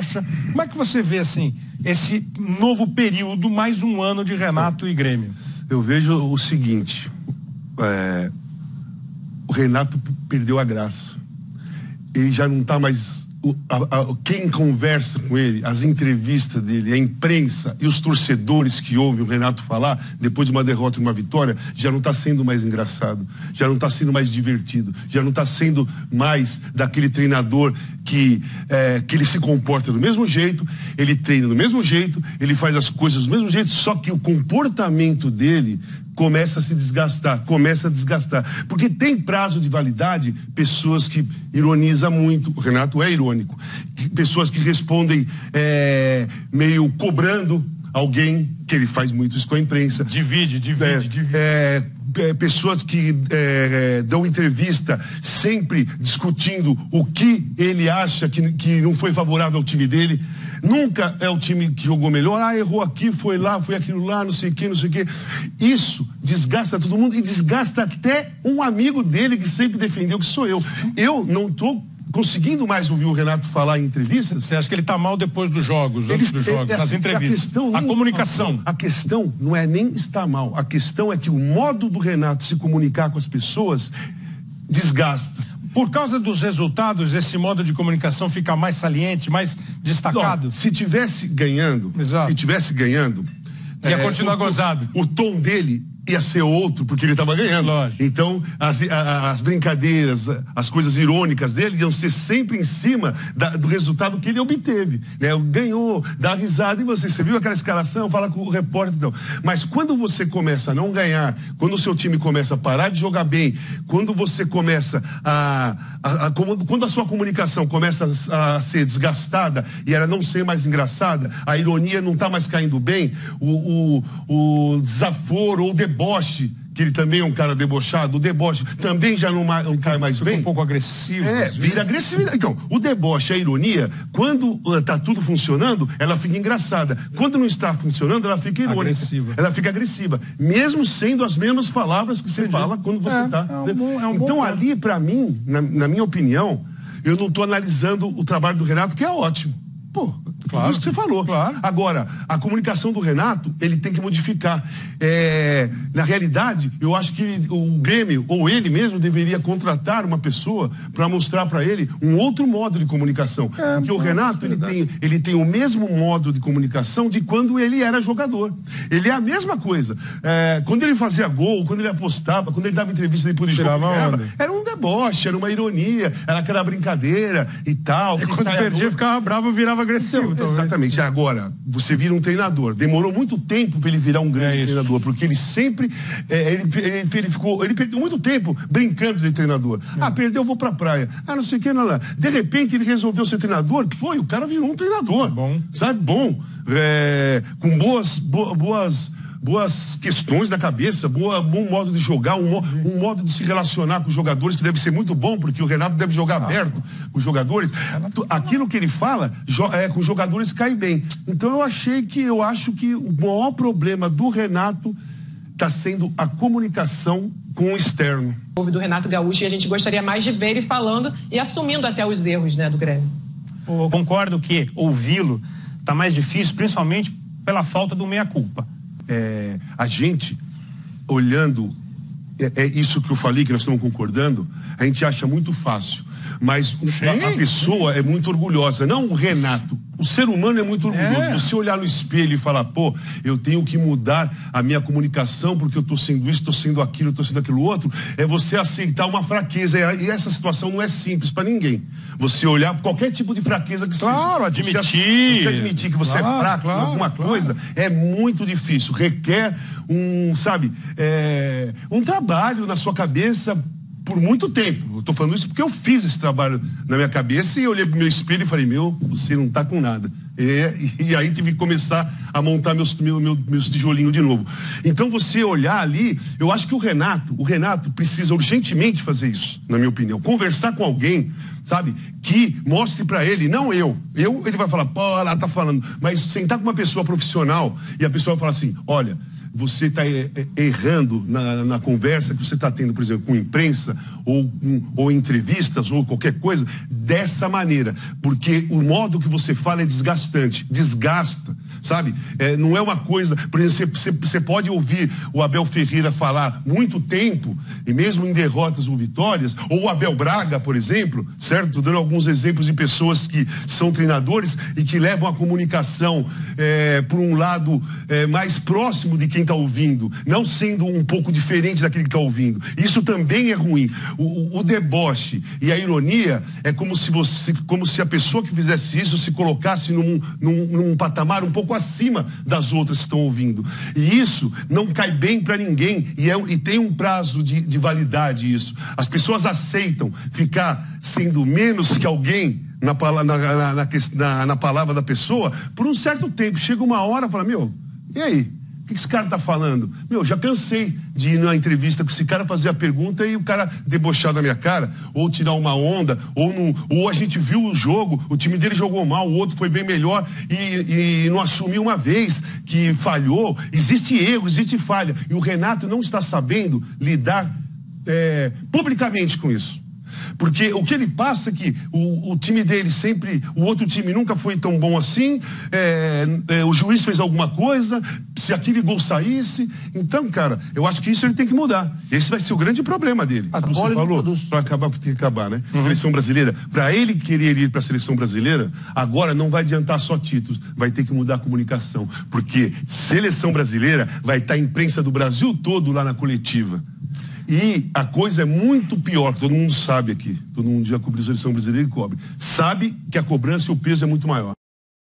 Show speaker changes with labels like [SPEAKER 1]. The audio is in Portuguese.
[SPEAKER 1] baixa. Como é que você vê, assim, esse novo período, mais um ano de Renato e Grêmio?
[SPEAKER 2] Eu vejo o seguinte, o Renato perdeu a graça. Ele já não está mais... quem conversa com ele, as entrevistas dele, a imprensa e os torcedores que ouvem o Renato falar, depois de uma derrota e uma vitória, já não está sendo mais engraçado, já não está sendo mais divertido, já não está sendo mais daquele treinador que ele se comporta do mesmo jeito, ele treina do mesmo jeito, ele faz as coisas do mesmo jeito, só que o comportamento dele começa a se desgastar, começa a desgastar. Porque tem prazo de validade, pessoas que ironizam muito, o Renato é irônico, pessoas que respondem meio cobrando alguém, que ele faz muito isso com a imprensa.
[SPEAKER 1] Divide.
[SPEAKER 2] Pessoas que dão entrevista sempre discutindo o que ele acha que não foi favorável ao time dele. Nunca é o time que jogou melhor. Errou aqui, foi lá, foi aquilo lá, não sei o que. Isso desgasta todo mundo e desgasta até um amigo dele que sempre defendeu, que sou eu. Eu não estou conseguindo mais ouvir o Renato falar em entrevistas.
[SPEAKER 1] Você acha que ele está mal depois dos jogos, antes dos jogos, nas entrevistas? A comunicação.
[SPEAKER 2] A questão não é nem estar mal. A questão é que o modo do Renato se comunicar com as pessoas desgasta.
[SPEAKER 1] Por causa dos resultados, esse modo de comunicação fica mais saliente, mais destacado?
[SPEAKER 2] Se tivesse ganhando,
[SPEAKER 1] ia continuar gozado.
[SPEAKER 2] O tom dele ia ser outro, porque ele estava ganhando.
[SPEAKER 1] Lógico.
[SPEAKER 2] Então, as brincadeiras, as coisas irônicas dele iam ser sempre em cima do resultado que ele obteve. Né? Ganhou, dá risada em você viu aquela escalação, fala com o repórter. Então. Mas quando você começa a não ganhar, quando o seu time começa a parar de jogar bem, quando você começa quando a sua comunicação começa a ser desgastada e ela não ser mais engraçada, a ironia não está mais caindo bem, o desaforo ou o deboche, que ele também é um cara debochado, o deboche também já não cai mais bem.
[SPEAKER 1] Um pouco agressivo.
[SPEAKER 2] Vira agressividade. Então, o deboche, a ironia, quando está tudo funcionando, ela fica engraçada. Quando não está funcionando, ela fica irônica.
[SPEAKER 1] Agressiva.
[SPEAKER 2] Ela fica agressiva. Mesmo sendo as mesmas palavras que você fala quando você está. Então, ali, para mim, na minha opinião, eu não estou analisando o trabalho do Renato, que é ótimo. Claro, isso que você falou.
[SPEAKER 1] Claro.
[SPEAKER 2] Agora, a comunicação do Renato, ele tem que modificar. Na realidade, eu acho que o Grêmio, ou ele mesmo, deveria contratar uma pessoa para mostrar para ele um outro modo de comunicação. Porque o Renato, ele tem o mesmo modo de comunicação de quando ele era jogador. Ele é a mesma coisa. Quando ele fazia gol, quando ele apostava, quando ele dava entrevista depois de jogo, era um deboche, era uma ironia, era aquela brincadeira e tal.
[SPEAKER 1] E quando perdia, ficava bravo, virava agressivo.
[SPEAKER 2] Então, exatamente. Agora, você vira um treinador. Demorou muito tempo para ele virar um grande treinador, porque ele sempre ele perdeu muito tempo brincando de treinador. Perdeu, vou pra praia. Não sei o que, não. De repente, ele resolveu ser treinador. O cara virou um treinador.
[SPEAKER 1] Bom.
[SPEAKER 2] Sabe? Bom. Com boas questões da cabeça, bom modo de jogar, um modo de se relacionar com os jogadores, que deve ser muito bom, porque o Renato deve jogar aberto com os jogadores. Aquilo que ele fala, com os jogadores cai bem. Então eu acho que o maior problema do Renato está sendo a comunicação com o externo.
[SPEAKER 3] Do Renato Gaúcho, e a gente gostaria mais de ver ele falando e assumindo até os erros, né, do Grêmio.
[SPEAKER 4] Eu concordo que ouvi-lo está mais difícil, principalmente pela falta do meia-culpa.
[SPEAKER 2] A gente, olhando, isso que eu falei, que nós estamos concordando, a gente acha muito fácil. Mas a pessoa é muito orgulhosa, não o Renato. O ser humano é muito orgulhoso. Você olhar no espelho e falar, eu tenho que mudar a minha comunicação porque eu estou sendo isso, estou sendo aquilo, estou sendo aquilo outro, é você aceitar uma fraqueza. E essa situação não é simples para ninguém. Você olhar qualquer tipo de fraqueza que seja.
[SPEAKER 1] Admitir.
[SPEAKER 2] Você admitir que você é fraco em alguma coisa, é muito difícil. Requer um trabalho na sua cabeça por muito tempo. Eu estou falando isso porque eu fiz esse trabalho na minha cabeça e eu olhei pro meu espelho e falei, você não está com nada. E aí tive que começar a montar meus tijolinhos de novo. Então você olhar ali, eu acho que o Renato precisa urgentemente fazer isso, na minha opinião. Conversar com alguém, sabe, que mostre pra ele, não ele vai falar, pô, ela tá falando, mas sentar com uma pessoa profissional e a pessoa vai falar assim, olha, você está errando na conversa que você está tendo, por exemplo, com imprensa ou entrevistas ou qualquer coisa, dessa maneira. Porque o modo que você fala é desgastante, desgasta, sabe? Não é uma coisa... Por exemplo, você pode ouvir o Abel Ferreira falar muito tempo, e mesmo em derrotas ou vitórias, ou o Abel Braga, por exemplo, certo? Estou dando alguns exemplos de pessoas que são treinadores e que levam a comunicação por um lado mais próximo de quem está ouvindo, não sendo um pouco diferente daquele que está ouvindo. Isso também é ruim. O deboche e a ironia é como se a pessoa que fizesse isso se colocasse num patamar um pouco acima das outras que estão ouvindo. E isso não cai bem para ninguém e tem um prazo de validade isso. As pessoas aceitam ficar sendo menos que alguém na palavra da pessoa por um certo tempo. Chega uma hora e fala, meu, e aí? O que esse cara tá falando? Meu, já cansei de ir na entrevista com esse cara, fazer a pergunta e o cara debochar da minha cara, ou tirar uma onda, ou a gente viu o jogo, o time dele jogou mal, o outro foi bem melhor e não assumiu uma vez que falhou. Existe erro, existe falha. E o Renato não está sabendo lidar publicamente com isso. Porque o que ele passa é que o time dele sempre, o outro time nunca foi tão bom assim, o juiz fez alguma coisa, se aquele gol saísse. Então, cara, eu acho que isso ele tem que mudar. Esse vai ser o grande problema dele. Como você falou, para acabar o que tem que acabar, né? Seleção brasileira, para ele querer ir para a seleção brasileira, agora não vai adiantar só títulos, vai ter que mudar a comunicação. Porque seleção brasileira vai estar a imprensa do Brasil todo lá na coletiva. E a coisa é muito pior, todo mundo sabe aqui, todo mundo já cobriu a seleção brasileira e cobre. Sabe que a cobrança e o peso é muito maior.